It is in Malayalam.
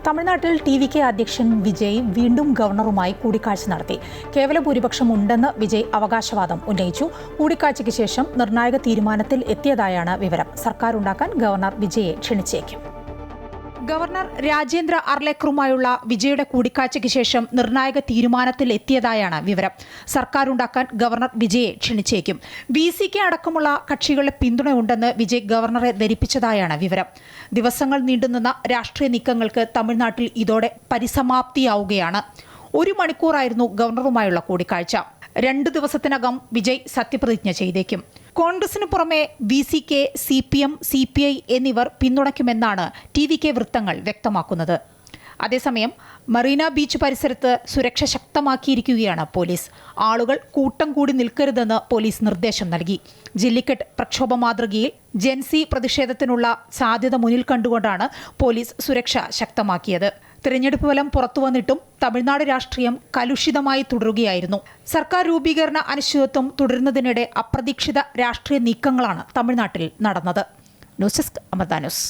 തമിഴ്നാട്ടിൽ ടി.വി.കെ അധ്യക്ഷൻ വിജയ് വീണ്ടും ഗവർണറുമായി കൂടിക്കാഴ്ച നടത്തി. കേവല ഭൂരിപക്ഷം ഉണ്ടെന്ന് വിജയ് അവകാശവാദം ഉന്നയിച്ചു. കൂടിക്കാഴ്ചയ്ക്ക് ശേഷം നിർണായക തീരുമാനത്തിൽ എത്തിയതായാണ് വിവരം. സർക്കാർ ഉണ്ടാക്കാൻ ഗവർണർ വിജയെ ക്ഷണിച്ചേക്കും. ഗവർണർ രാജേന്ദ്ര അർലേക്കറുമായുള്ള വിജയുടെ കൂടിക്കാഴ്ചയ്ക്ക് ശേഷം നിർണായക തീരുമാനത്തിൽ എത്തിയതായാണ് വിവരം. സർക്കാരുണ്ടാക്കാൻ ഗവർണർ വിജയെ ക്ഷണിച്ചേക്കും. VC-ക്ക് അടക്കമുള്ള കക്ഷികളുടെ പിന്തുണയുണ്ടെന്ന് വിജയ് ഗവർണറെ ധരിപ്പിച്ചതായാണ് വിവരം. ദിവസങ്ങൾ നീണ്ടുനിന്ന രാഷ്ട്രീയ നീക്കങ്ങൾക്ക് തമിഴ്നാട്ടിൽ ഇതോടെ പരിസമാപ്തിയാവുകയാണ്. 1 മണിക്കൂറായിരുന്നു ഗവർണറുമായുള്ള കൂടിക്കാഴ്ച. 2 ദിവസത്തിനകം വിജയ് സത്യപ്രതിജ്ഞ ചെയ്തേക്കും. കോൺഗ്രസിന് പുറമെ VC-ക്ക് CPM, CPI എന്നിവർ പിന്തുണയ്ക്കുമെന്നാണ് ടി.വി.കെ വൃത്തങ്ങൾ വ്യക്തമാക്കുന്നത്. അതേസമയം മറീന ബീച്ച് പരിസരത്ത് സുരക്ഷ ശക്തമാക്കിയിരിക്കുകയാണ് പോലീസ്. ആളുകൾ കൂട്ടം കൂടി നിൽക്കരുതെന്ന് പോലീസ് നിർദ്ദേശം നൽകി. ജല്ലിക്കെട്ട് പ്രക്ഷോഭ മാതൃകയിൽ ജെൻസി പ്രതിഷേധത്തിനുള്ള സാധ്യത മുന്നിൽ കണ്ടുകൊണ്ടാണ് പോലീസ് സുരക്ഷ ശക്തമാക്കിയത്. തിരഞ്ഞെടുപ്പ് ഫലം പുറത്തുവന്നിട്ടും തമിഴ്നാട് രാഷ്ട്രീയം കലുഷിതമായി തുടരുകയായിരുന്നു. സർക്കാർ രൂപീകരണ അനിശ്ചിതത്വം തുടരുന്നതിനിടെ അപ്രതീക്ഷിത രാഷ്ട്രീയ നീക്കങ്ങളാണ് തമിഴ്നാട്ടിൽ നടന്നത്. News desk Amrita news.